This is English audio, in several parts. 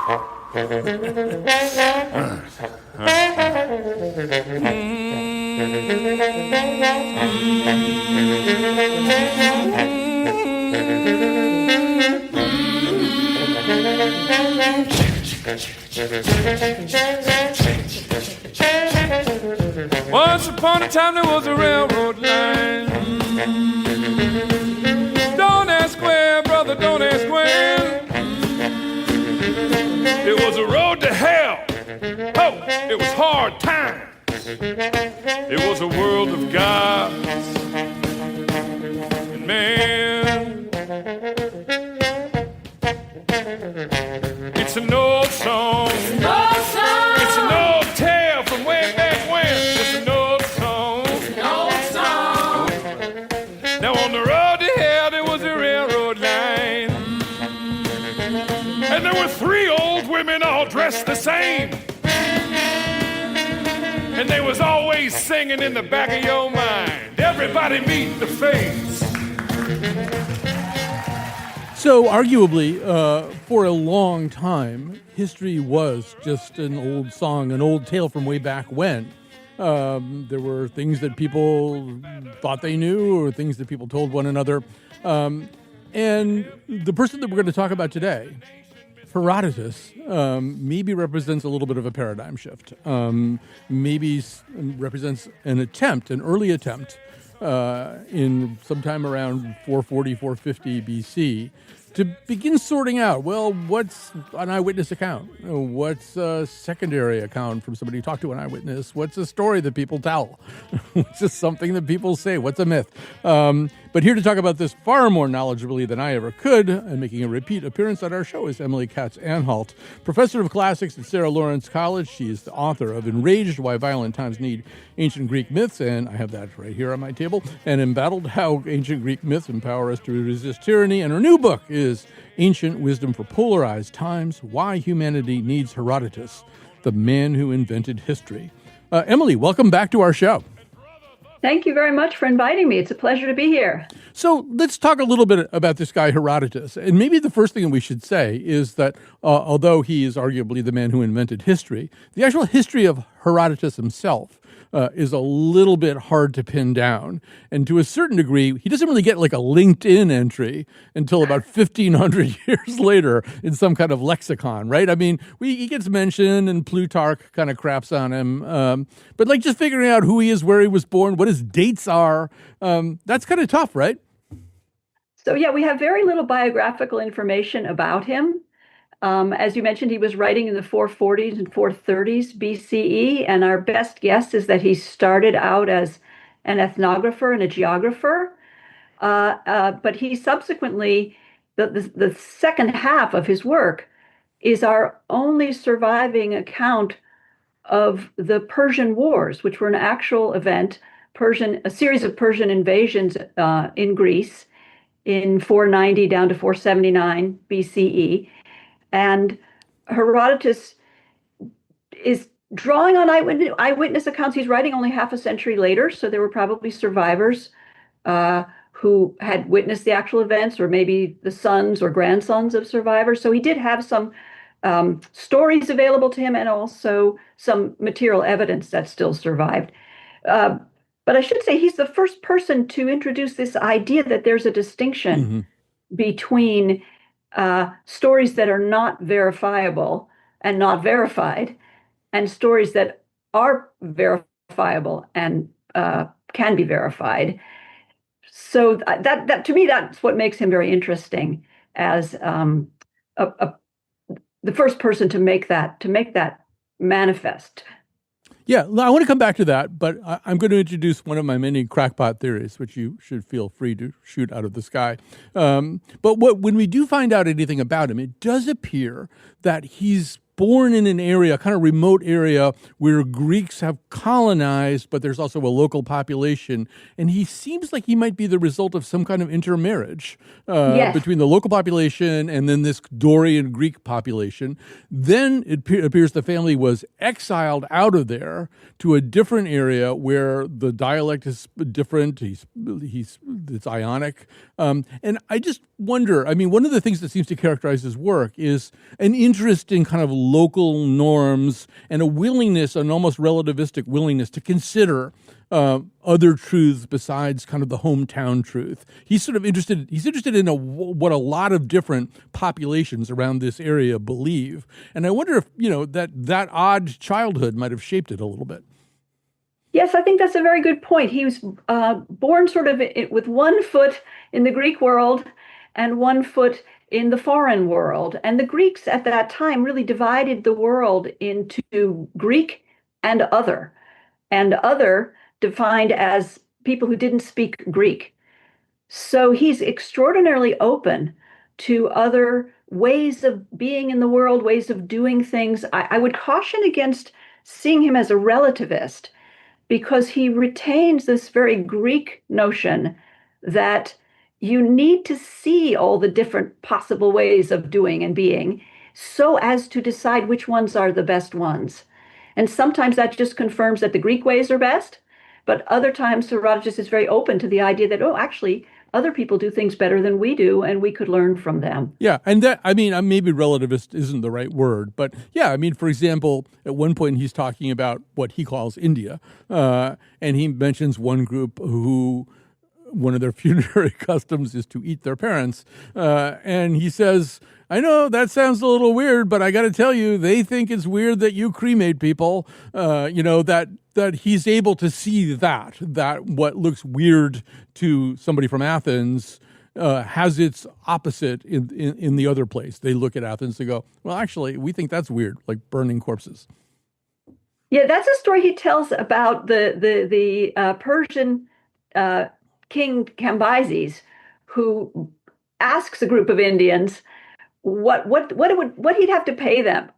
Once upon a time there was a railroad line. Don't ask where, brother, don't ask where. It was a road to hell. Oh, it was hard times. It was a world of gods and man. It's an old song. It's an old song. It's an old tale from way back when. It's an old song. It's an old song. Now on the road to hell there was a railroad line. And there were three old women all dressed the same. And they was always singing in the back of your mind, everybody meet the face. So arguably, for a long time, history was just an old song, an old tale from way back when. There were things that people thought they knew or things that people told one another. And the person that we're going to talk about today, Herodotus, maybe represents a little bit of a paradigm shift. Maybe represents an early attempt in sometime around 440, 450 BC to begin sorting out, well, what's an eyewitness account? What's a secondary account from somebody who talked to an eyewitness? What's a story that people tell? What's just something that people say? What's a myth? But here to talk about this far more knowledgeably than I ever could, and making a repeat appearance on our show, is Emily Katz Anhalt, professor of classics at Sarah Lawrence College. She is the author of Enraged, Why Violent Times Need Ancient Greek Myths, and I have that right here on my table, and Embattled, How Ancient Greek Myths Empower Us to Resist Tyranny. And her new book is Ancient Wisdom for Polarized Times, Why Humanity Needs Herodotus, the Man Who Invented History. Emily, welcome back to our show. Thank you very much for inviting me. It's a pleasure to be here. So let's talk a little bit about this guy, Herodotus. And maybe the first thing that we should say is that although he is arguably the man who invented history, the actual history of Herodotus himself is a little bit hard to pin down. And to a certain degree, he doesn't really get like a LinkedIn entry until about 1,500 years later in some kind of lexicon, right? I mean, he gets mentioned and Plutarch kind of craps on him. But like just figuring out who he is, where he was born, what his dates are, that's kind of tough, right? So yeah, we have very little biographical information about him. As you mentioned, he was writing in the 440s and 430s BCE, and our best guess is that he started out as an ethnographer and a geographer, but he subsequently, the second half of his work is our only surviving account of the Persian Wars, which were an actual event, a series of Persian invasions in Greece in 490 down to 479 BCE. And Herodotus is drawing on eyewitness accounts. He's writing only half a century later, so there were probably survivors who had witnessed the actual events, or maybe the sons or grandsons of survivors. So he did have some stories available to him and also some material evidence that still survived. But I should say he's the first person to introduce this idea that there's a distinction between stories that are not verifiable and not verified, and stories that are verifiable and can be verified. So that to me, that's what makes him very interesting as the first person to make that manifest. Yeah, I want to come back to that, but I'm going to introduce one of my many crackpot theories, which you should feel free to shoot out of the sky. But when we do find out anything about him, it does appear that he's born in an area, kind of remote area, where Greeks have colonized, but there's also a local population. And he seems like he might be the result of some kind of intermarriage Yes. between the local population and then this Dorian Greek population. Then it appears the family was exiled out of there to a different area where the dialect is different. It's Ionic. And I just wonder, I mean, one of the things that seems to characterize his work is an interest in kind of local norms and a willingness, an almost relativistic willingness to consider other truths besides kind of the hometown truth. He's interested in what a lot of different populations around this area believe. And I wonder if, that odd childhood might have shaped it a little bit. Yes, I think that's a very good point. He was born sort of with one foot in the Greek world and one foot in the foreign world. And the Greeks at that time really divided the world into Greek and other defined as people who didn't speak Greek. So he's extraordinarily open to other ways of being in the world, ways of doing things. I would caution against seeing him as a relativist, because he retains this very Greek notion that you need to see all the different possible ways of doing and being so as to decide which ones are the best ones. And sometimes that just confirms that the Greek ways are best, but other times Herodotus is very open to the idea that, actually, other people do things better than we do, and we could learn from them. Yeah, and that, I mean, maybe relativist isn't the right word, but yeah, I mean, for example, at one point he's talking about what he calls India, and he mentions one group who one of their funerary customs is to eat their parents, and he says, I know that sounds a little weird, but I got to tell you, they think it's weird that you cremate people. That he's able to see that what looks weird to somebody from Athens has its opposite in the other place. They look at Athens and go, well, actually, we think that's weird, like burning corpses. Yeah, that's a story he tells about the Persian king Cambyses, who asks a group of Indians what he'd have to pay them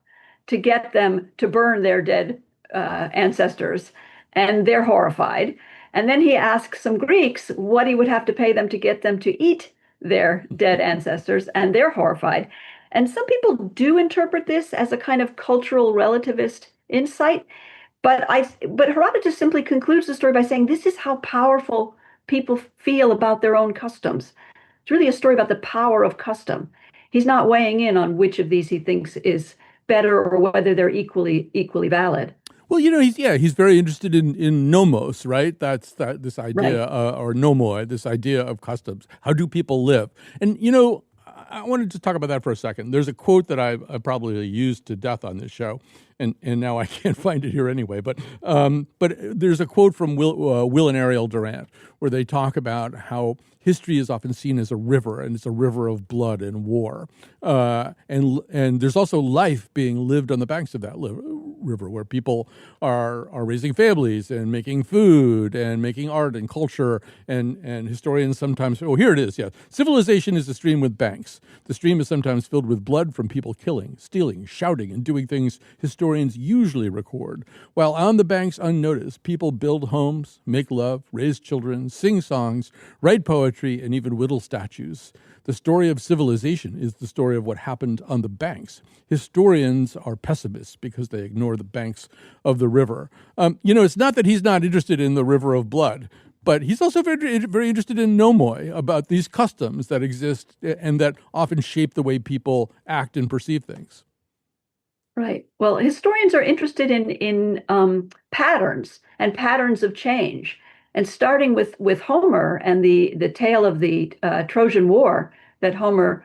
to get them to burn their dead ancestors, and they're horrified. And then he asks some Greeks what he would have to pay them to get them to eat their dead ancestors, and they're horrified. And some people do interpret this as a kind of cultural relativist insight, but Herodotus simply concludes the story by saying this is how powerful people feel about their own customs. It's really a story about the power of custom. He's not weighing in on which of these he thinks is better or whether they're equally valid. Well, he's very interested in nomos, right? This idea, right. Or nomoi, this idea of customs. How do people live? And, I wanted to talk about that for a second. There's a quote that I've probably used to death on this show, and now I can't find it here anyway. But there's a quote from Will and Ariel Durant where they talk about how history is often seen as a river, and it's a river of blood and war. And there's also life being lived on the banks of that river, where people are raising families and making food and making art and culture. And historians sometimes, here it is, yeah. Civilization is a stream with banks. The stream is sometimes filled with blood from people killing, stealing, shouting, and doing things historians usually record. While on the banks unnoticed, people build homes, make love, raise children, sing songs, write poetry, and even whittle statues. The story of civilization is the story of what happened on the banks. Historians are pessimists because they ignore the banks of the river. It's not that he's not interested in the river of blood, but he's also very, very interested in nomoi, about these customs that exist and that often shape the way people act and perceive things. Right. Well, historians are interested in patterns and patterns of change. And starting with Homer and the tale of the Trojan War that Homer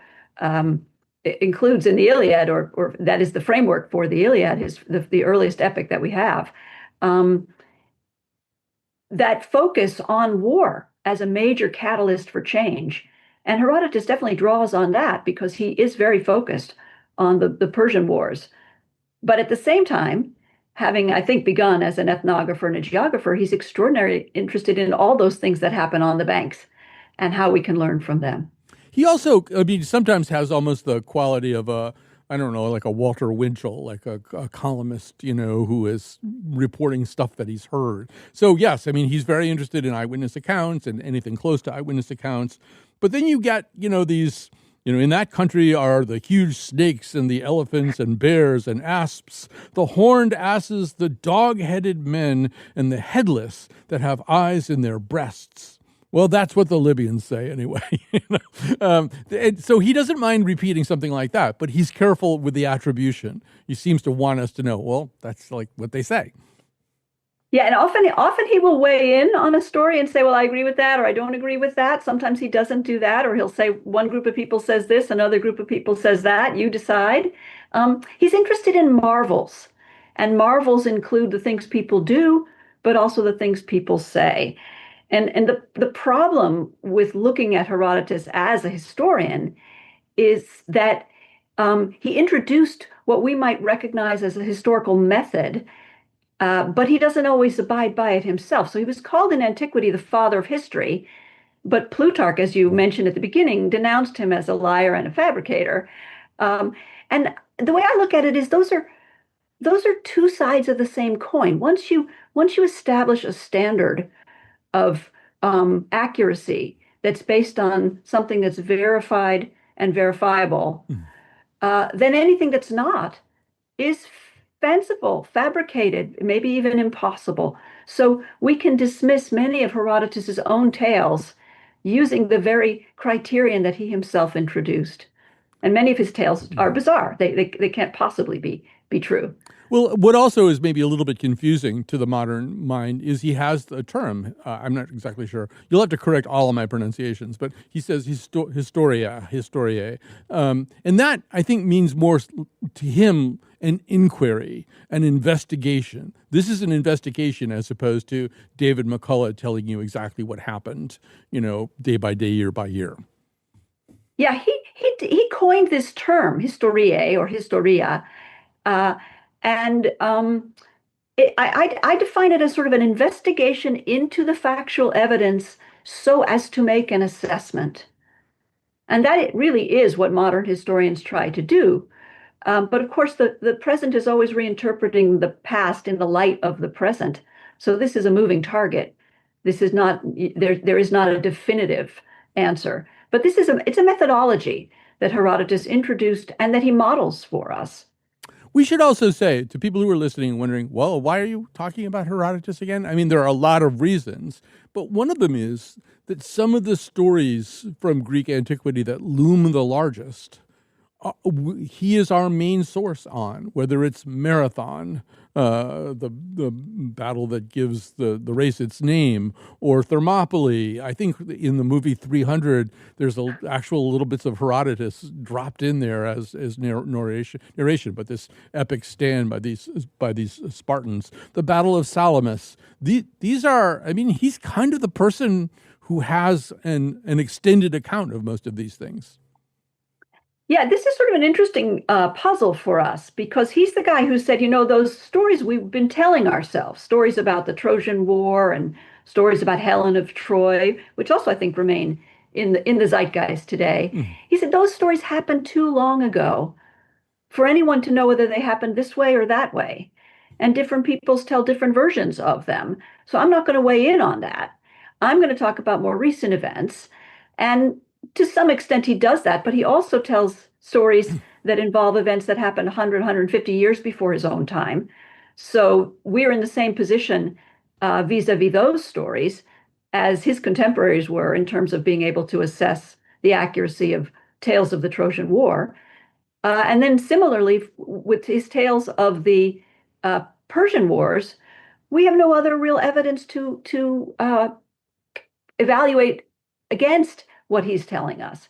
includes in the Iliad, or that is the framework for the Iliad, is the earliest epic that we have, that focus on war as a major catalyst for change. And Herodotus definitely draws on that because he is very focused on the Persian Wars. But at the same time, having, I think, begun as an ethnographer and a geographer, he's extraordinarily interested in all those things that happen on the banks and how we can learn from them. He also, sometimes has almost the quality of a I don't know, like a Walter Winchell, like a columnist, who is reporting stuff that he's heard. So yes, I mean, he's very interested in eyewitness accounts and anything close to eyewitness accounts. But then you get, these, in that country are the huge snakes and the elephants and bears and asps, the horned asses, the dog-headed men, and the headless that have eyes in their breasts. Well, that's what the Libyans say anyway. And so he doesn't mind repeating something like that, but he's careful with the attribution. He seems to want us to know, well, that's like what they say. Yeah, and often he will weigh in on a story and say, well, I agree with that, or I don't agree with that. Sometimes he doesn't do that, or he'll say one group of people says this, another group of people says that, you decide. He's interested in marvels, and marvels include the things people do, but also the things people say. And the problem with looking at Herodotus as a historian is that he introduced what we might recognize as a historical method, but he doesn't always abide by it himself. So he was called in antiquity the father of history, but Plutarch, as you mentioned at the beginning, denounced him as a liar and a fabricator. And the way I look at it is those are two sides of the same coin. Once you establish a standard of accuracy that's based on something that's verified and verifiable, then anything that's not is fanciful, fabricated, maybe even impossible. So we can dismiss many of Herodotus's own tales using the very criterion that he himself introduced. And many of his tales are bizarre. They can't possibly be true. Well, what also is maybe a little bit confusing to the modern mind is he has a term. I'm not exactly sure. You'll have to correct all of my pronunciations, but he says historiae. And that, I think, means more to him an inquiry, an investigation. This is an investigation as opposed to David McCullough telling you exactly what happened, day by day, year by year. Yeah, he coined this term, historiae or historia, and I define it as sort of an investigation into the factual evidence so as to make an assessment. And that it really is what modern historians try to do. But of course, the present is always reinterpreting the past in the light of the present. So this is a moving target. This is not, there is not a definitive answer. But it's a methodology that Herodotus introduced and that he models for us. We should also say to people who are listening and wondering, well, why are you talking about Herodotus again? I mean, there are a lot of reasons, but one of them is that some of the stories from Greek antiquity that loom the largest, he is our main source on, whether it's Marathon, the battle that gives the race its name, or Thermopylae. I think in the movie 300, there's actual little bits of Herodotus dropped in there as narration. But this epic stand by these Spartans, the Battle of Salamis. These are, I mean, he's kind of the person who has an extended account of most of these things. Yeah, this is sort of an interesting puzzle for us because he's the guy who said, those stories we've been telling ourselves, stories about the Trojan War and stories about Helen of Troy, which also I think remain in the zeitgeist today. He said those stories happened too long ago for anyone to know whether they happened this way or that way. And different peoples tell different versions of them. So I'm not going to weigh in on that. I'm going to talk about more recent events. And to some extent, he does that, but he also tells stories that involve events that happened 100, 150 years before his own time. So we're in the same position vis-a-vis those stories as his contemporaries were in terms of being able to assess the accuracy of tales of the Trojan War. And then similarly, with his tales of the Persian Wars, we have no other real evidence to evaluate against what he's telling us.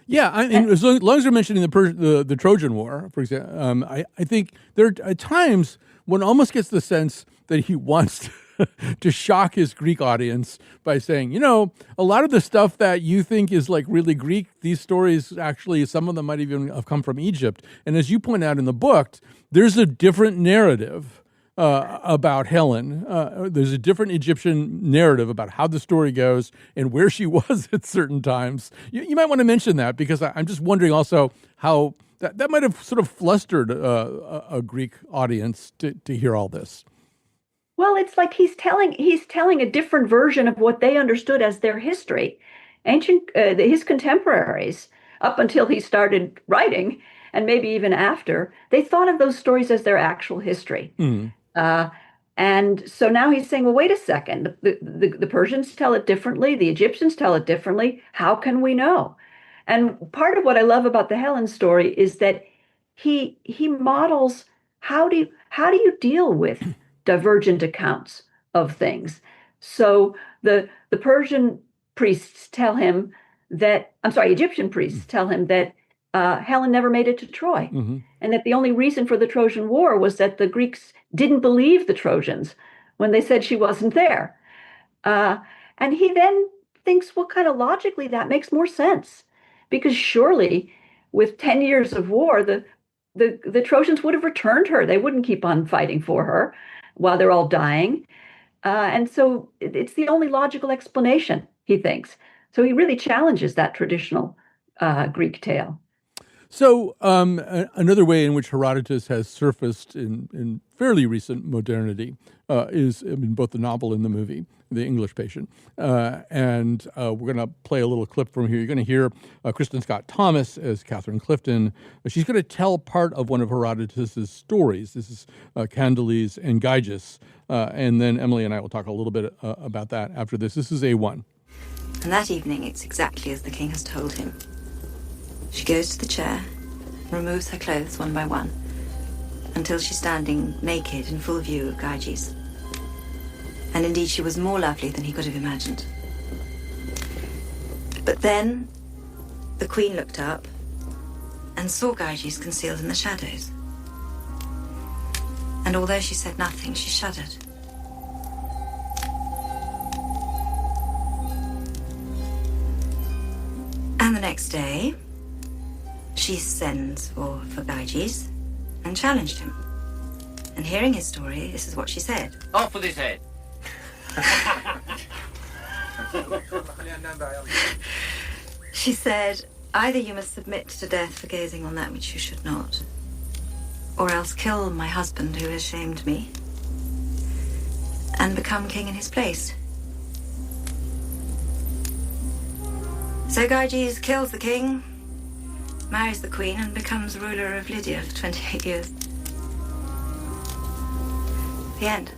Yeah, as long as you're mentioning the Trojan War, for example, I think there are at times one almost gets the sense that he wants to shock his Greek audience by saying, a lot of the stuff that you think is like really Greek, these stories actually, some of them might even have come from Egypt. And as you point out in the book, there's a different narrative about Helen. There's a different Egyptian narrative about how the story goes and where she was at certain times. You might want to mention that because I'm just wondering also how that might have sort of flustered a Greek audience to hear all this. Well, it's like he's telling a different version of what they understood as their history. His contemporaries, up until he started writing, and maybe even after, they thought of those stories as their actual history. And so now he's saying, well, wait a second. The Persians tell it differently. The Egyptians tell it differently. How can we know? And part of what I love about the Helen story is that he models how do you deal with divergent accounts of things. So the Persian priests tell him that, Egyptian priests tell him that Helen never made it to Troy, and that the only reason for the Trojan War was that the Greeks didn't believe the Trojans when they said she wasn't there. And he then thinks, well, kind of logically, that makes more sense, because surely with 10 years of war, the Trojans would have returned her. They wouldn't keep on fighting for her while they're all dying. And so it's the only logical explanation, he thinks. So he really challenges that traditional Greek tale. So another way in which Herodotus has surfaced in fairly recent modernity is in both the novel and the movie, The English Patient. And we're going to play a little clip from here. You're going to hear Kristen Scott Thomas as Catherine Clifton. She's going to tell part of one of Herodotus's stories. This is Candales and Gyges. And then Emily and I will talk a little bit about that after this. This is A1. And that evening, it's exactly as the king has told him. She goes to the chair, removes her clothes one by one, until she's standing naked in full view of Gyges. And indeed, she was more lovely than he could have imagined. But then, the queen looked up and saw Gyges concealed in the shadows. And although she said nothing, she shuddered. And the next day, she sends for Gyges and challenged him. And hearing his story, this is what she said. Off with his head. She said, either you must submit to death for gazing on that which you should not, or else kill my husband who has shamed me and become king in his place. So Gyges kills the king, marries the queen, and becomes ruler of Lydia for 28 years. The end.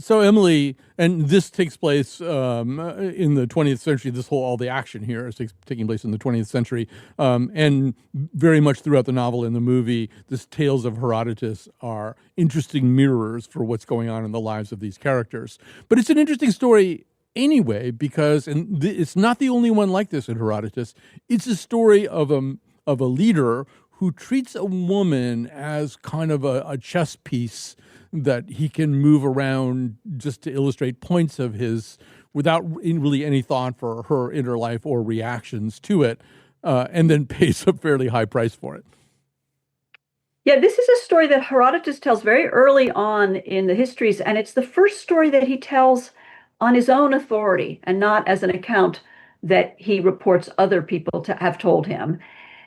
So Emily, and this takes place in the 20th century. All the action here is taking place in the 20th century, and very much throughout the novel and the movie, these tales of Herodotus are interesting mirrors for what's going on in the lives of these characters. But it's an interesting story anyway, because it's not the only one like this in Herodotus. It's a story of a leader who treats a woman as kind of a chess piece that he can move around just to illustrate points of his without really any thought for her inner life or reactions to it, and then pays a fairly high price for it. Yeah, this is a story that Herodotus tells very early on in the Histories, and it's the first story that he tells on his own authority and not as an account that he reports other people to have told him.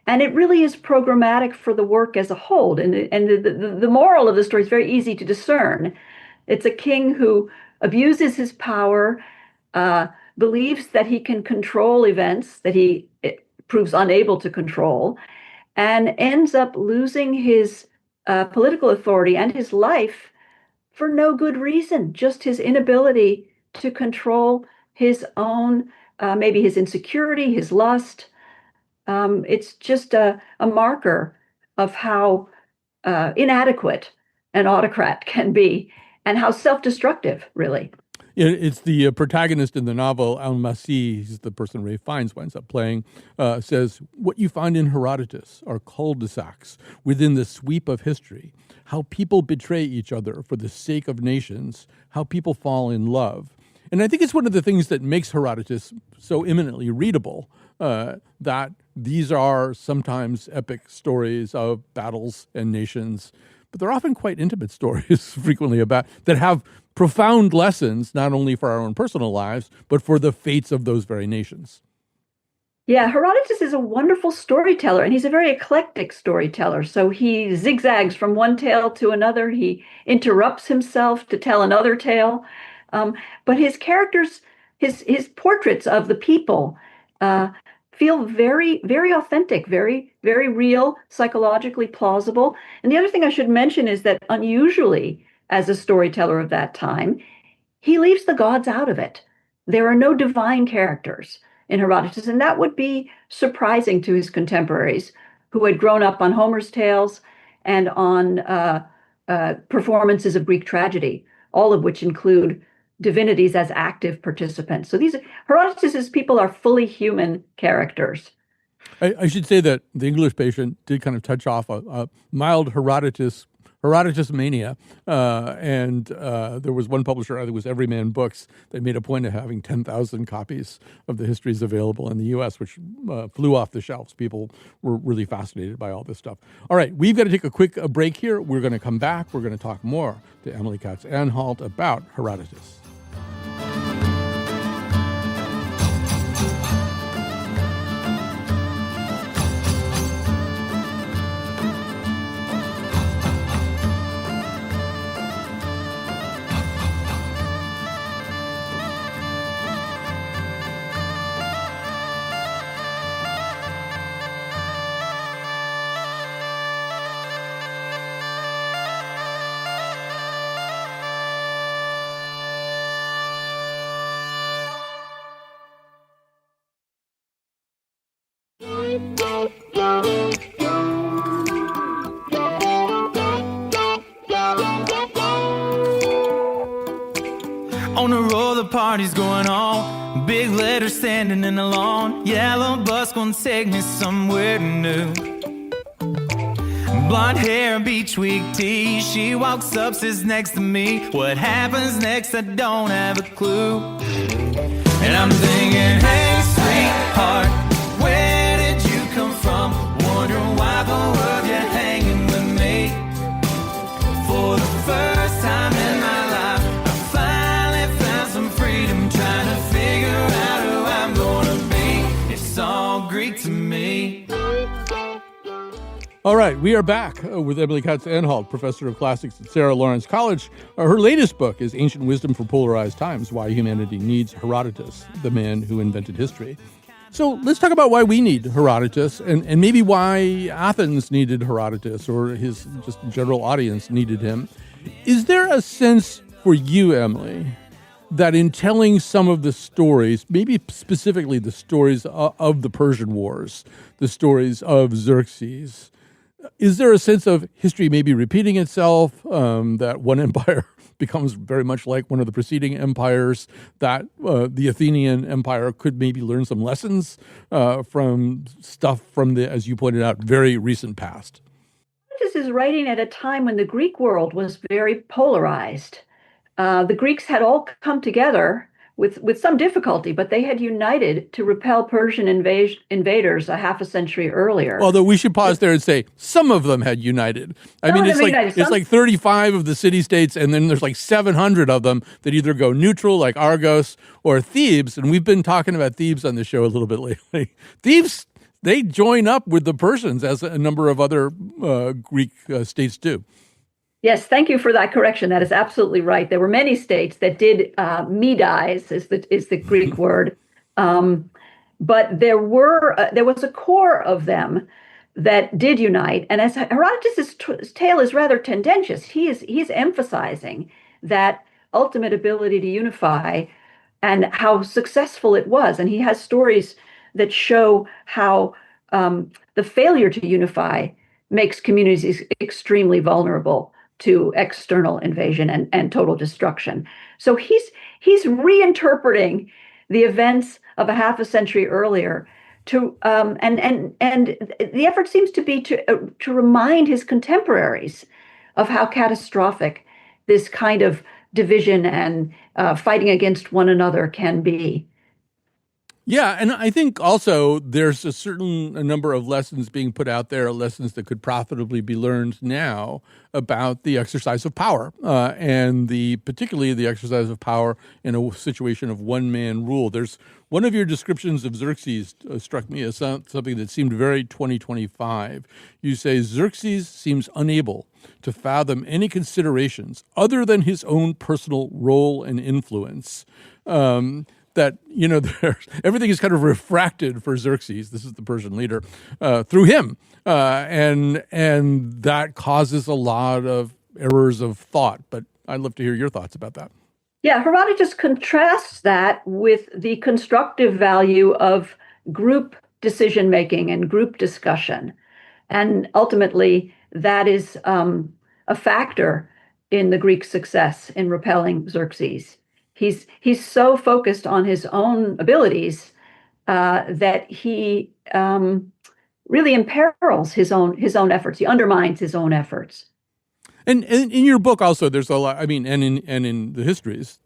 And it really is programmatic for the work as a whole. And the moral of the story is very easy to discern. It's a king who abuses his power, believes that he can control events that he proves unable to control, and ends up losing his political authority and his life for no good reason, just his inability to control his own, maybe his insecurity, his lust. It's just a marker of how inadequate an autocrat can be and how self-destructive, really. It's the protagonist in the novel, Al-Masih, he's the person Ralph Fiennes winds up playing, says, what you find in Herodotus are cul-de-sacs within the sweep of history, how people betray each other for the sake of nations, how people fall in love. And I think it's one of the things that makes Herodotus so eminently readable, that these are sometimes epic stories of battles and nations, but they're often quite intimate stories, frequently about that have profound lessons, not only for our own personal lives, but for the fates of those very nations. Yeah, Herodotus is a wonderful storyteller, and he's a very eclectic storyteller. So he zigzags from one tale to another. He interrupts himself to tell another tale. Um, but his characters, his portraits of the people, uh, feel very, very authentic, very, very real, psychologically plausible. And the other thing I should mention is that unusually, as a storyteller of that time, he leaves the gods out of it. There are no divine characters in Herodotus, and that would be surprising to his contemporaries who had grown up on Homer's tales and on performances of Greek tragedy, all of which include divinities as active participants. So these Herodotus's people are fully human characters. I should say that the English patient did kind of touch off a mild Herodotus mania, and there was one publisher, I think it was Everyman Books, that made a point of having 10,000 copies of the histories available in the U.S., which flew off the shelves. People were really fascinated by all this stuff. All right, we've got to take a quick break here. We're going to come back. We're going to talk more to Emily Katz Anhalt about Herodotus. On the road, the party's going on. Big letters standing in the lawn. Yellow bus gonna take me somewhere new. Blonde hair, beach week tea. She walks up, sits next to me. What happens next, I don't have a clue. And I'm thinking, hey, sweetheart, where did you come from? Wondering why the world you're hanging with me. For the first time in my life, I finally found some freedom, trying to figure out who I'm gonna be. It's all Greek to me. All right, we are back with Emily Katz Anhalt, professor of classics at Sarah Lawrence College. Her latest book is Ancient Wisdom for Polarized Times, Why Humanity Needs Herodotus, the man who invented history. So let's talk about why we need Herodotus and maybe why Athens needed Herodotus or his just general audience needed him. Is there a sense for you, Emily, that in telling some of the stories, maybe specifically the stories of the Persian Wars, the stories of Xerxes, is there a sense of history maybe repeating itself, that one empire becomes very much like one of the preceding empires, that the Athenian Empire could maybe learn some lessons from stuff from the, as you pointed out, very recent past? This is writing at a time when the Greek world was very polarized. The Greeks had all come together with some difficulty, but they had united to repel Persian invaders a half a century earlier. Although we should pause there and say some of them had united. I mean, it's like 35 of the city-states, and then there's like 700 of them that either go neutral, like Argos, or Thebes. And we've been talking about Thebes on the show a little bit lately. Thebes, they join up with the Persians, as a number of other Greek states do. Yes, thank you for that correction. That is absolutely right. There were many states that did medize, is the Greek word, but there was a core of them that did unite. And as Herodotus's tale is rather tendentious, he's emphasizing that ultimate ability to unify and how successful it was. And he has stories that show how the failure to unify makes communities extremely vulnerable to external invasion and total destruction. So he's reinterpreting the events of a half a century earlier to and the effort seems to be to remind his contemporaries of how catastrophic this kind of division and fighting against one another can be. Yeah, and I think also there's a number of lessons being put out there, lessons that could profitably be learned now about the exercise of power, and particularly the exercise of power in a situation of one-man rule. There's one of your descriptions of Xerxes struck me as something that seemed very 2025. You say Xerxes seems unable to fathom any considerations other than his own personal role and influence. That, everything is kind of refracted for Xerxes, this is the Persian leader, through him. And that causes a lot of errors of thought. But I'd love to hear your thoughts about that. Yeah, Herodotus contrasts that with the constructive value of group decision-making and group discussion. And ultimately, that is a factor in the Greek success in repelling Xerxes. He's so focused on his own abilities that he really imperils his own efforts. He undermines his own efforts. And in your book also, there's a lot. I mean, and in the Histories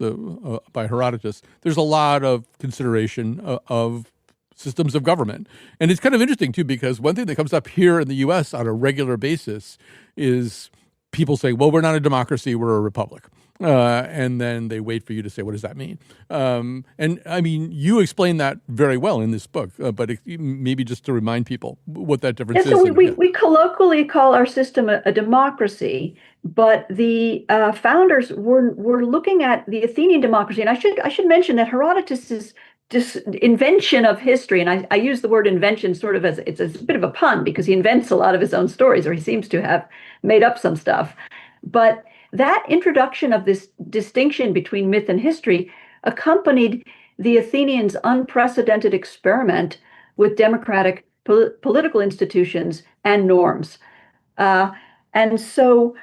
by Herodotus, there's a lot of consideration of systems of government, and it's kind of interesting too, because one thing that comes up here in the U.S. on a regular basis is people say, "Well, we're not a democracy; we're a republic." And then they wait for you to say, what does that mean? And I mean, you explain that very well in this book, but maybe just to remind people what that difference is. So we colloquially call our system a democracy, but the founders were looking at the Athenian democracy. And I should mention that Herodotus's invention of history, and I use the word invention sort of as it's a bit of a pun because he invents a lot of his own stories, or he seems to have made up some stuff. But that introduction of this distinction between myth and history accompanied the Athenians' unprecedented experiment with democratic political institutions and norms. And so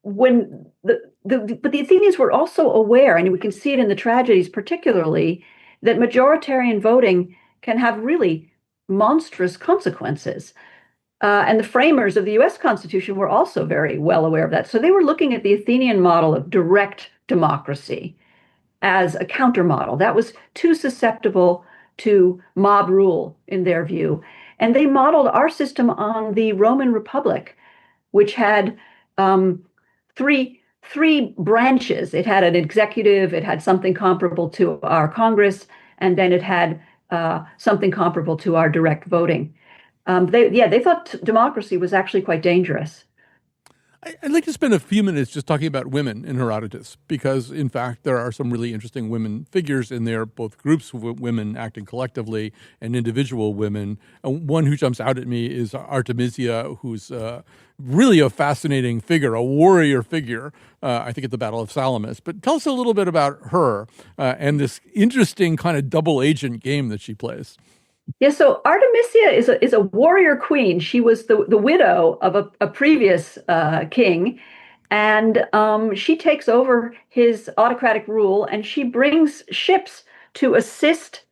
when but the Athenians were also aware, and we can see it in the tragedies particularly, that majoritarian voting can have really monstrous consequences. And the framers of the U.S. Constitution were also very well aware of that. So they were looking at the Athenian model of direct democracy as a countermodel. That was too susceptible to mob rule, in their view. And they modeled our system on the Roman Republic, which had three branches. It had an executive, it had something comparable to our Congress, and then it had something comparable to our direct voting. They thought democracy was actually quite dangerous. I'd like to spend a few minutes just talking about women in Herodotus, because, in fact, there are some really interesting women figures in there, both groups of women acting collectively and individual women. One who jumps out at me is Artemisia, who's really a fascinating figure, a warrior figure, I think, at the Battle of Salamis. But tell us a little bit about her and this interesting kind of double agent game that she plays. Yeah, so Artemisia is a warrior queen. She was the widow of a previous king, and she takes over his autocratic rule, and she brings ships to assist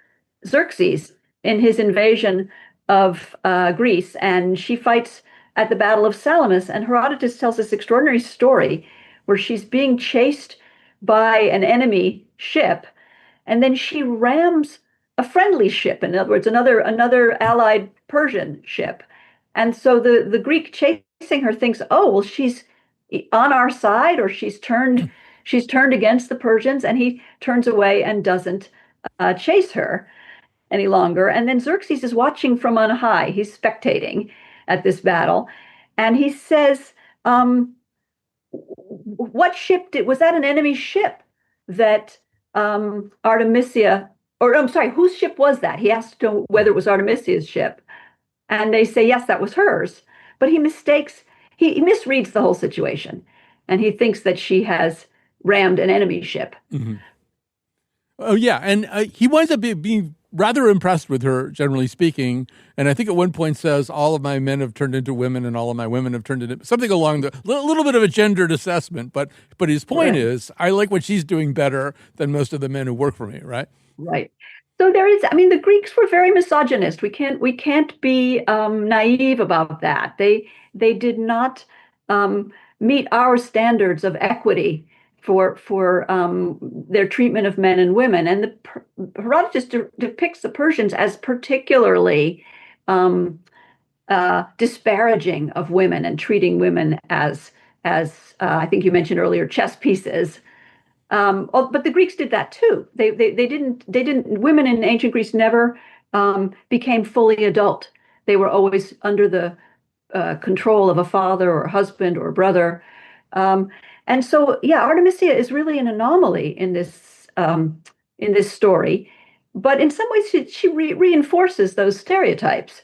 Xerxes in his invasion of Greece, and she fights at the Battle of Salamis. And Herodotus tells this extraordinary story where she's being chased by an enemy ship, and then she rams a friendly ship, in other words, another allied Persian ship. And so the Greek chasing her thinks, oh, well, she's on our side, or she's turned against the Persians, and he turns away and doesn't chase her any longer. And then Xerxes is watching from on high. He's spectating at this battle, and he says, what ship was that an enemy ship that Artemisia, or I'm sorry, whose ship was that? He asked whether it was Artemisia's ship. And they say, yes, that was hers. But he misreads the whole situation. And he thinks that she has rammed an enemy ship. Mm-hmm. Oh, yeah. And he winds up being rather impressed with her, generally speaking. And I think at one point says, all of my men have turned into women and all of my women have turned into something along the little bit of a gendered assessment. But his point is, I like what she's doing better than most of the men who work for me, right? Right. So the Greeks were very misogynist. We can't be naive about that. They did not meet our standards of equity for their treatment of men and women. And Herodotus depicts the Persians as particularly disparaging of women and treating women as I think you mentioned earlier, chess pieces. But the Greeks did that too. They didn't. Women in ancient Greece never became fully adult. They were always under the control of a father or a husband or a brother. And so, Artemisia is really an anomaly in this story. But in some ways, she reinforces those stereotypes.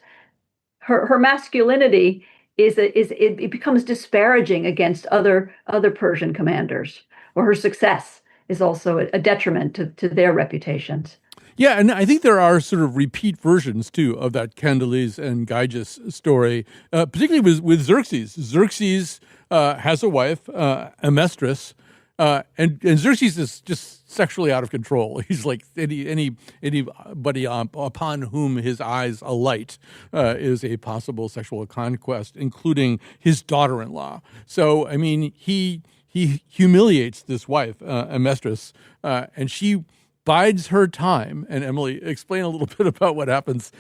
Her masculinity it becomes disparaging against other Persian commanders, or her success is also a detriment to their reputations. Yeah, and I think there are sort of repeat versions, too, of that Candalis and Gyges story, particularly with Xerxes. Xerxes has a wife, Amestris, and Xerxes is just sexually out of control. He's like anybody upon whom his eyes alight is a possible sexual conquest, including his daughter-in-law. So, I mean, he humiliates this wife, Amestris, and she bides her time. And Emily, explain a little bit about what happens.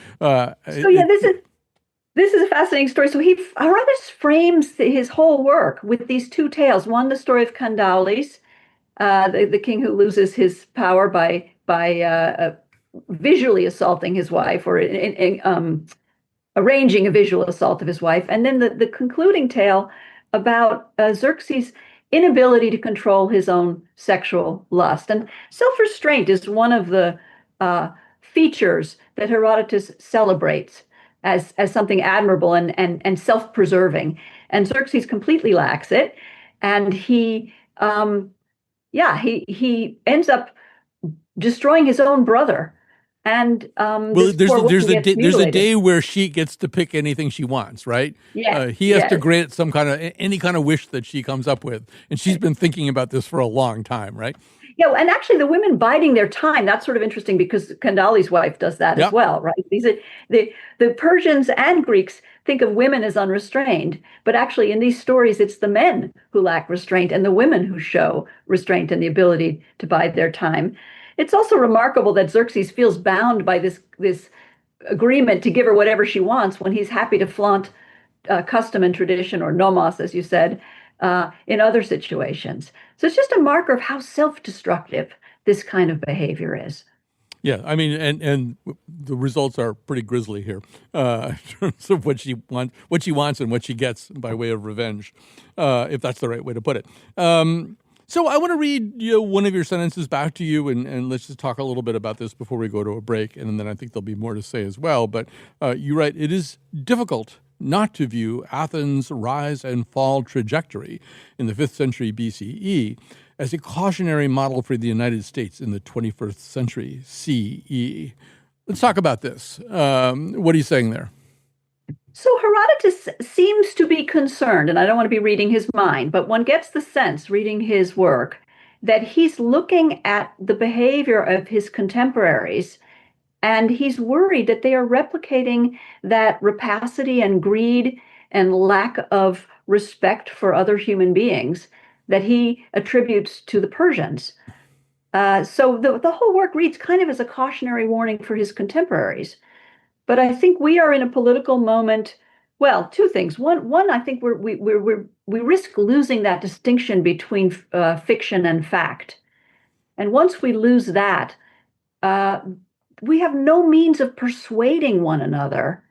This is a fascinating story. So Herodotus frames his whole work with these two tales. One, the story of Candalis, the king who loses his power by visually assaulting his wife, or arranging a visual assault of his wife, and then the concluding tale about Xerxes' inability to control his own sexual lust. And self-restraint is one of the features that Herodotus celebrates as something admirable and self-preserving. And Xerxes completely lacks it. And he ends up destroying his own brother. And there's a day where she gets to pick anything she wants, right? Yeah. He has to grant any kind of wish that she comes up with, and she's been thinking about this for a long time, right? Yeah, and actually, the women biding their time, that's sort of interesting because Candalis' wife does that as well, right? The Persians and Greeks think of women as unrestrained, but actually in these stories, it's the men who lack restraint and the women who show restraint and the ability to bide their time. It's also remarkable that Xerxes feels bound by this agreement to give her whatever she wants when he's happy to flaunt custom and tradition, or nomos, as you said, in other situations. So it's just a marker of how self-destructive this kind of behavior is. Yeah, I mean, and the results are pretty grisly here in terms of what she wants and what she gets by way of revenge, if that's the right way to put it. So I want to read one of your sentences back to you, and let's just talk a little bit about this before we go to a break, and then I think there'll be more to say as well. But you write, "It is difficult not to view Athens' rise and fall trajectory in the 5th century BCE as a cautionary model for the United States in the 21st century CE." Let's talk about this. What are you saying there? So Herodotus seems to be concerned, and I don't want to be reading his mind, but one gets the sense, reading his work, that he's looking at the behavior of his contemporaries, and he's worried that they are replicating that rapacity and greed and lack of respect for other human beings that he attributes to the Persians. So the whole work reads kind of as a cautionary warning for his contemporaries. But I think we are in a political moment. Well, two things. One, I think we risk losing that distinction between fiction and fact. And once we lose that, we have no means of persuading one another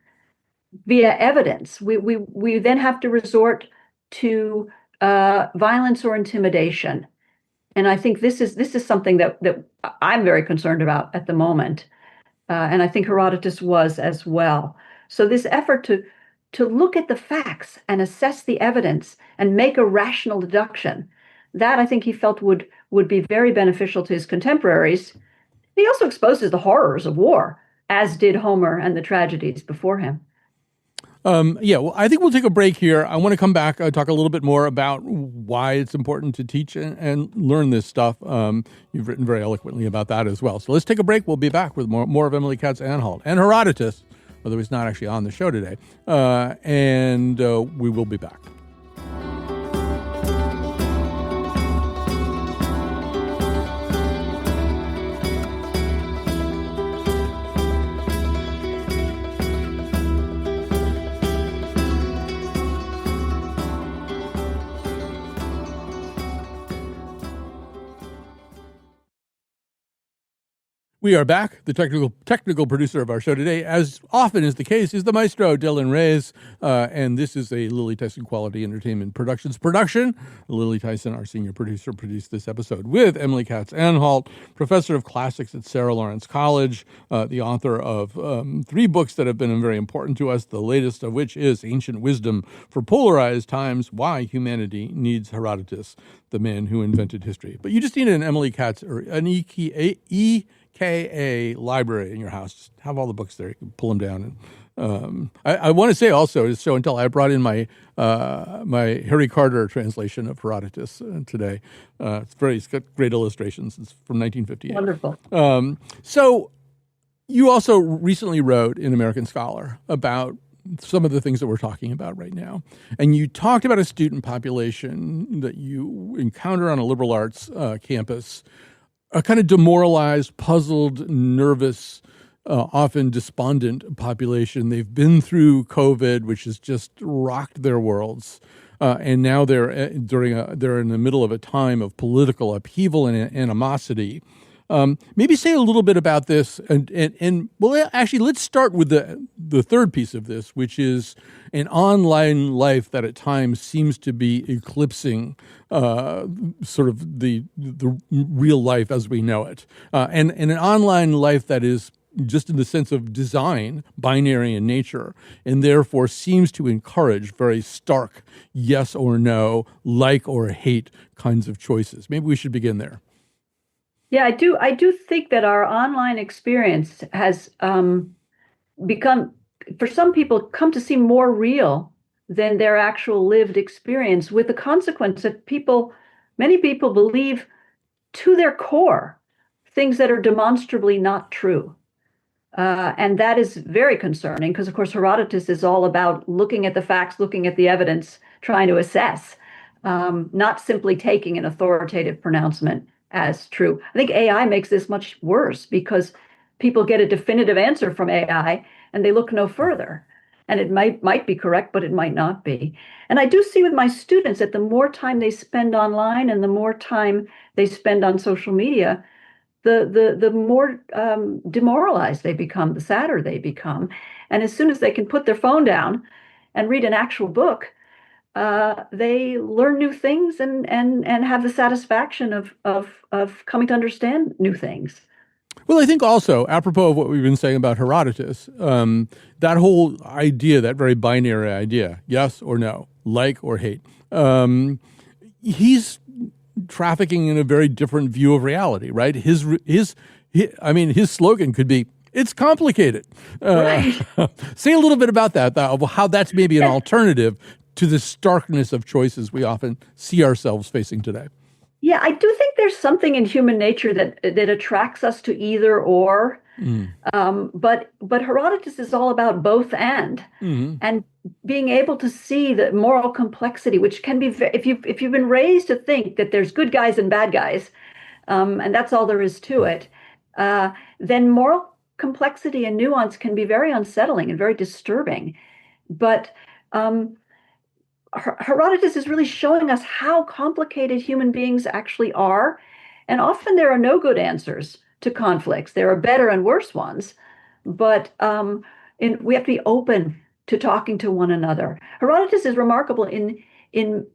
via evidence. We then have to resort to violence or intimidation. And I think this is something that I'm very concerned about at the moment. And I think Herodotus was as well. So this effort to look at the facts and assess the evidence and make a rational deduction, that I think he felt would be very beneficial to his contemporaries. He also exposes the horrors of war, as did Homer and the tragedies before him. Well, I think we'll take a break here. I want to come back, talk a little bit more about why it's important to teach and learn this stuff. You've written very eloquently about that as well. So let's take a break. We'll be back with more of Emily Katz Anhalt and Herodotus, although he's not actually on the show today. And we will be back. We are back. The technical producer of our show today, as often is the case, is the maestro Dylan Reyes, and this is a Lily Tyson Quality Entertainment Productions production. Lily Tyson, our senior producer, produced this episode with Emily Katz Anhalt, professor of classics at Sarah Lawrence College, the author of 3 books that have been very important to us, the latest of which is Ancient Wisdom for Polarized Times, Why Humanity Needs Herodotus, the man who invented history. But you just need an Emily Katz or an EKA library in your house. Just have all the books there. You can pull them down. And I want to say also, so until I brought in my my Harry Carter translation of Herodotus today. It's got great illustrations. It's from 1958. Wonderful. So you also recently wrote in American Scholar about some of the things that we're talking about right now. And you talked about a student population that you encounter on a liberal arts campus, a kind of demoralized, puzzled, nervous, often despondent population. They've been through COVID, which has just rocked their worlds. And now they're in the middle of a time of political upheaval and animosity. Maybe say a little bit about this, and well, actually, let's start with the third piece of this, which is an online life that at times seems to be eclipsing sort of the real life as we know it, and an online life that is just in the sense of design, binary in nature, and therefore seems to encourage very stark yes or no, like or hate kinds of choices. Maybe we should begin there. Yeah, I do think that our online experience has become, for some people, come to seem more real than their actual lived experience, with the consequence that many people believe to their core things that are demonstrably not true. And that is very concerning because, of course, Herodotus is all about looking at the facts, looking at the evidence, trying to assess, not simply taking an authoritative pronouncement as true. I think AI makes this much worse because people get a definitive answer from AI and they look no further. And it might be correct, but it might not be. And I do see with my students that the more time they spend online and the more time they spend on social media, the more demoralized they become, the sadder they become. And as soon as they can put their phone down and read an actual book, they learn new things and have the satisfaction of coming to understand new things. Well, I think also, apropos of what we've been saying about Herodotus, that whole idea, that very binary idea, yes or no, like or hate, he's trafficking in a very different view of reality, right? His slogan could be, it's complicated. Right. Say a little bit about that, how that's maybe an alternative to the starkness of choices we often see ourselves facing today. Yeah, I do think there's something in human nature that attracts us to either or. But Herodotus is all about both and being able to see the moral complexity, which can be if you've been raised to think that there's good guys and bad guys, and that's all there is to it, then moral complexity and nuance can be very unsettling and very disturbing. But Herodotus is really showing us how complicated human beings actually are. And often there are no good answers to conflicts. There are better and worse ones. But we have to be open to talking to one another. Herodotus is remarkable in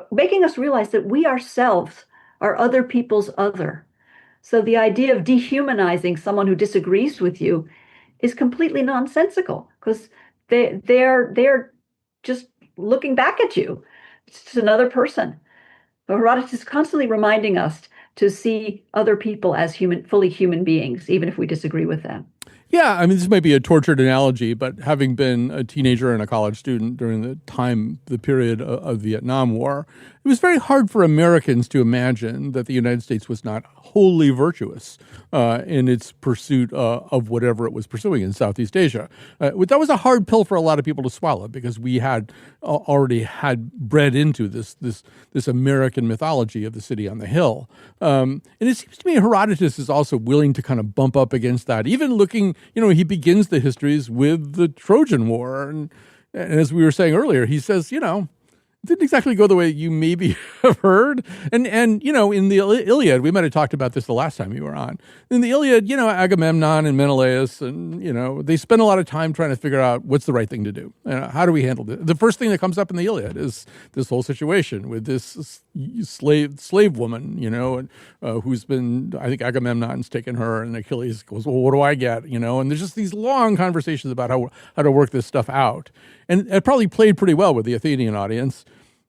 making us realize that we ourselves are other people's other. So the idea of dehumanizing someone who disagrees with you is completely nonsensical because they're just looking back at you. It's just another person. But Herodotus is constantly reminding us to see other people as fully human beings, even if we disagree with them. Yeah, I mean, this might be a tortured analogy, but having been a teenager and a college student during the period of the Vietnam War, it was very hard for Americans to imagine that the United States was not wholly virtuous in its pursuit of whatever it was pursuing in Southeast Asia. That was a hard pill for a lot of people to swallow because we had already had bred into this American mythology of the city on the hill. And it seems to me Herodotus is also willing to kind of bump up against that, even looking, he begins the histories with the Trojan War. And as we were saying earlier, he says, didn't exactly go the way you maybe have heard. And in the Iliad, we might have talked about this the last time you were on. In the Iliad, Agamemnon and Menelaus, and, they spend a lot of time trying to figure out what's the right thing to do. How do we handle this? The first thing that comes up in the Iliad is this whole situation with this slave woman, who's been, I think Agamemnon's taken her, and Achilles goes, well, what do I get? And there's just these long conversations about how to work this stuff out. And it probably played pretty well with the Athenian audience.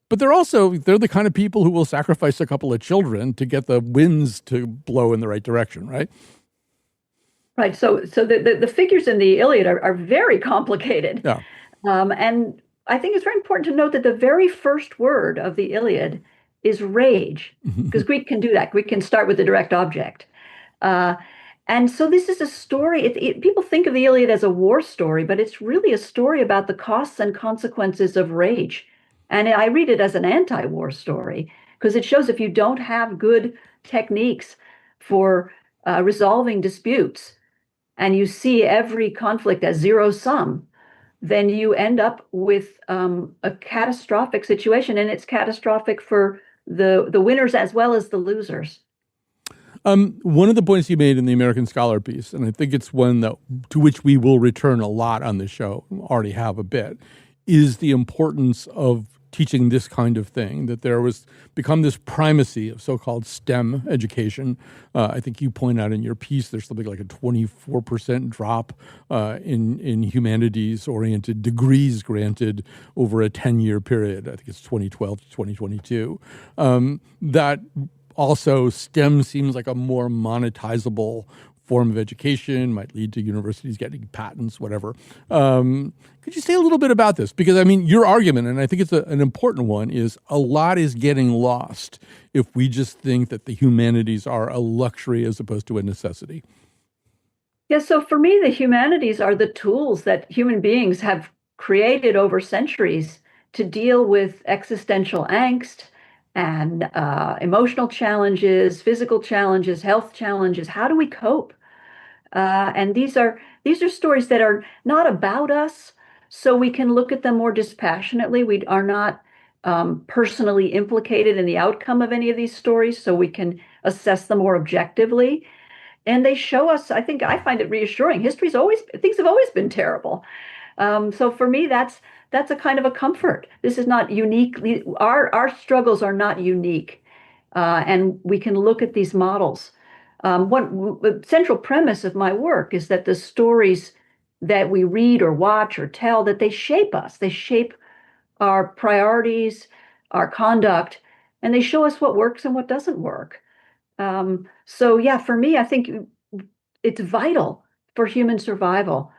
But they're the kind of people who will sacrifice a couple of children to get the winds to blow in the right direction, right? Right. So the figures in the Iliad are very complicated. Yeah. And I think it's very important to note that the very first word of the Iliad is rage, because Greek can do that. Greek can start with the direct object. And so this is a story. People think of the Iliad as a war story, but it's really a story about the costs and consequences of rage. And I read it as an anti-war story, because it shows if you don't have good techniques for resolving disputes, and you see every conflict as zero sum, then you end up with a catastrophic situation, and it's catastrophic for the winners as well as the losers. One of the points you made in the American Scholar piece, and I think it's one to which we will return a lot on this show, already have a bit, is the importance of teaching this kind of thing, that there was become this primacy of so-called STEM education. I think you point out in your piece there's something like a 24% drop in humanities-oriented degrees granted over a 10-year period. I think it's 2012 to 2022. That also, STEM seems like a more monetizable form of education, might lead to universities getting patents, whatever. Could you say a little bit about this? Because, your argument, and I think it's an important one, is a lot is getting lost if we just think that the humanities are a luxury as opposed to a necessity. Yeah, so for me, the humanities are the tools that human beings have created over centuries to deal with existential angst and emotional challenges, physical challenges, health challenges. How do we cope? And these are stories that are not about us, so we can look at them more dispassionately. We are not personally implicated in the outcome of any of these stories, so we can assess them more objectively. And they show us, I find it reassuring. Things have always been terrible. So for me, that's a kind of a comfort. This is not unique. Our struggles are not unique, and we can look at these models. One central premise of my work is that the stories that we read or watch or tell, that they shape us. They shape our priorities, our conduct, and they show us what works and what doesn't work. So yeah, for me, I think it's vital for human survival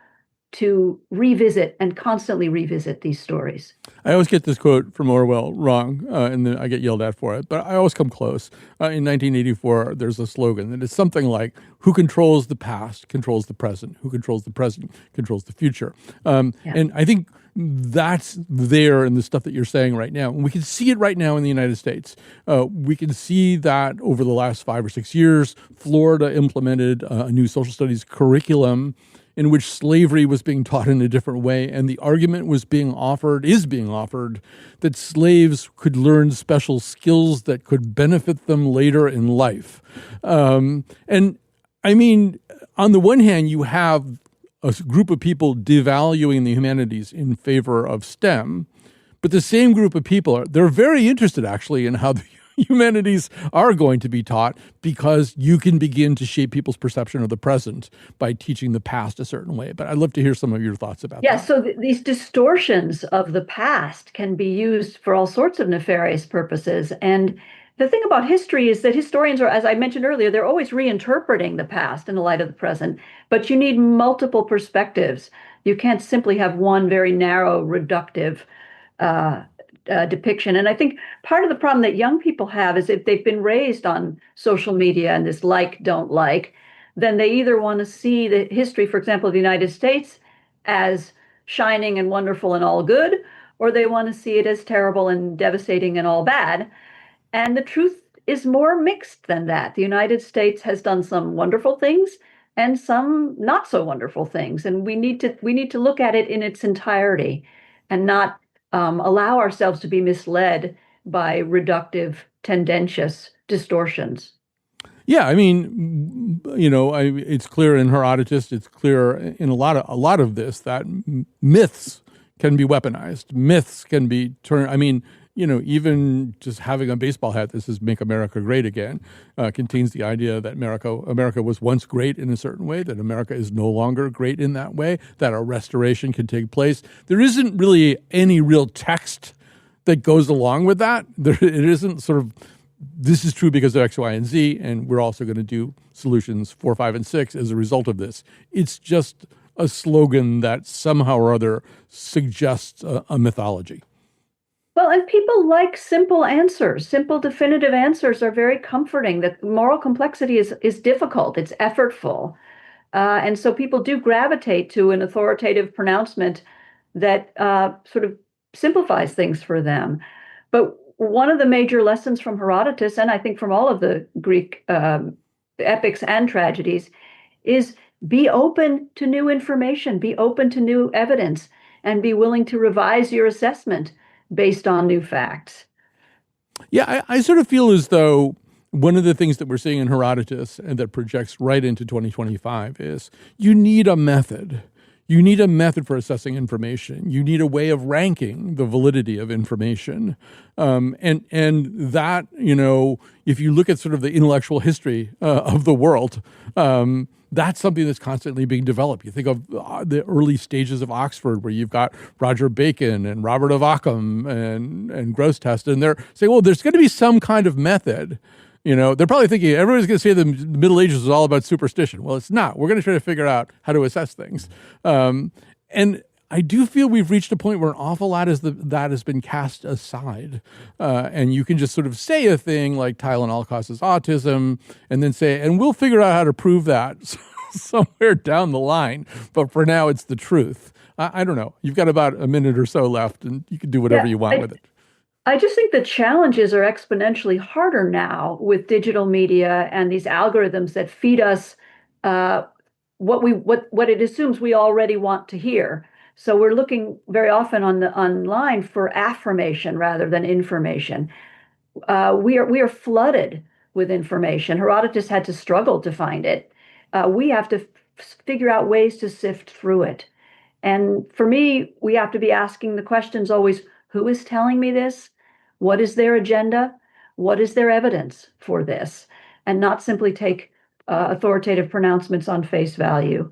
to revisit and constantly revisit these stories. I always get this quote from Orwell wrong, and then I get yelled at for it, but I always come close. In 1984, there's a slogan that is something like, who controls the past controls the present, who controls the present controls the future. And I think that's there in the stuff that you're saying right now. And we can see it right now in the United States. We can see that over the last 5 or 6 years, Florida implemented a new social studies curriculum in which slavery was being taught in a different way, and the argument is being offered, that slaves could learn special skills that could benefit them later in life. On the one hand, you have a group of people devaluing the humanities in favor of STEM, but the same group of people, they're very interested actually in how the humanities are going to be taught, because you can begin to shape people's perception of the present by teaching the past a certain way. But I'd love to hear some of your thoughts about that. Yeah, so these distortions of the past can be used for all sorts of nefarious purposes. And the thing about history is that historians are, as I mentioned earlier, they're always reinterpreting the past in the light of the present, but you need multiple perspectives. You can't simply have one very narrow, reductive depiction. And I think part of the problem that young people have is if they've been raised on social media and this like, don't like, then they either want to see the history, for example, of the United States as shining and wonderful and all good, or they want to see it as terrible and devastating and all bad. And the truth is more mixed than that. The United States has done some wonderful things and some not so wonderful things. And we need to look at it in its entirety and not allow ourselves to be misled by reductive, tendentious distortions. Yeah, I mean, it's clear in Herodotus, it's clear in a lot of this that myths can be weaponized. Myths can be turned. I mean, even just having a baseball hat that says "Make America Great Again" contains the idea that America was once great in a certain way, that America is no longer great in that way, that a restoration can take place. There isn't really any real text that goes along with that. It isn't sort of, this is true because of X, Y, and Z, and we're also going to do solutions 4, 5, and 6 as a result of this. It's just a slogan that somehow or other suggests a mythology. Well, and people like simple answers. Simple, definitive answers are very comforting. That moral complexity is difficult. It's effortful. And so people do gravitate to an authoritative pronouncement that sort of simplifies things for them. But one of the major lessons from Herodotus, and I think from all of the Greek epics and tragedies, is be open to new information, be open to new evidence, and be willing to revise your assessment based on new facts. Yeah, I sort of feel as though one of the things that we're seeing in Herodotus and that projects right into 2025 is you need a method. You need a method for assessing information. You need a way of ranking the validity of information. And that, if you look at sort of the intellectual history of the world, that's something that's constantly being developed. You think of the early stages of Oxford, where you've got Roger Bacon and Robert of Occam and Grosseteste, and they're saying, well, there's going to be some kind of method. They're probably thinking everybody's going to say the Middle Ages was all about superstition. Well, it's not. We're going to try to figure out how to assess things. And I do feel we've reached a point where an awful lot that has been cast aside. And you can just sort of say a thing like Tylenol causes autism and then say, and we'll figure out how to prove that somewhere down the line. But for now, it's the truth. I don't know. You've got about a minute or so left, and you can do whatever you want with it. I just think the challenges are exponentially harder now with digital media and these algorithms that feed us what it assumes we already want to hear. So we're looking very often online for affirmation rather than information. We are flooded with information. Herodotus had to struggle to find it. We have to figure out ways to sift through it. And for me, we have to be asking the questions always: who is telling me this? What is their agenda? What is their evidence for this? And not simply take authoritative pronouncements on face value.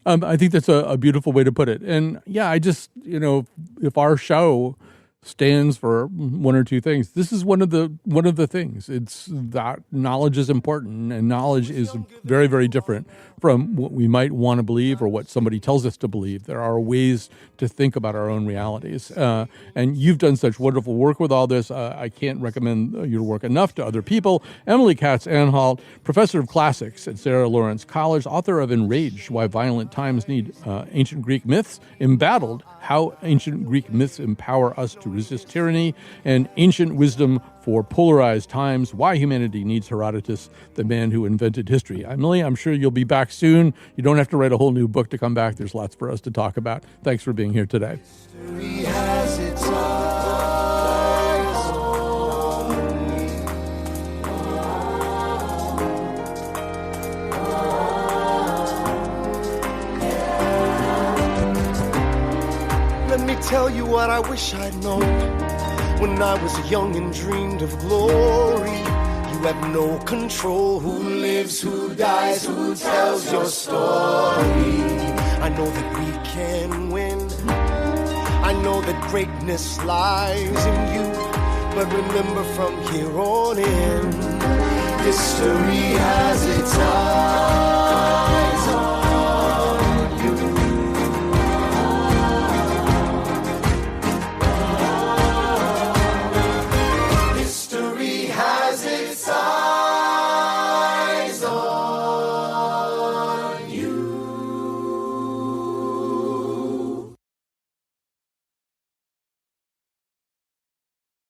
I think that's a beautiful way to put it. And yeah, I just, if our show stands for one or two things, this is one of the things. It's that knowledge is important, and knowledge is very, very different from what we might want to believe or what somebody tells us to believe. There are ways to think about our own realities. And you've done such wonderful work with all this. I can't recommend your work enough to other people. Emily Katz Anhalt, professor of classics at Sarah Lawrence College, author of Enraged: Why Violent Times Need Ancient Greek Myths, Embattled: How Ancient Greek Myths Empower Us to Resist Tyranny, and Ancient Wisdom for Polarized Times: Why Humanity Needs Herodotus, the Man Who Invented History. Emily, I'm sure you'll be back soon. You don't have to write a whole new book to come back. There's lots for us to talk about. Thanks for being here today. History has its eyes on me. Let me tell you what I wish I'd known when I was young and dreamed of glory. You have no control. Who lives, who dies, who tells your story? I know that we can win. I know that greatness lies in you. But remember, from here on in, history has its eyes.